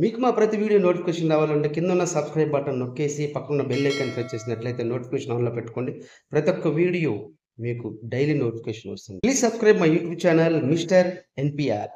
మీకు మా ప్రతి వీడియో నోటిఫికేషన్ రావాలంటే కింద ఉన్న సబ్స్క్రైబ్ బటన్ నొక్కేసి పక్కన బెల్ ఐకాన్ ప్రెస్ చేసినట్లయితే నోటిఫికేషన్ ఆన్లో పెట్టుకోండి. ప్రతి ఒక్క వీడియో మీకు డైలీ నోటిఫికేషన్ వస్తుంది. Please subscribe my YouTube channel mister NPR.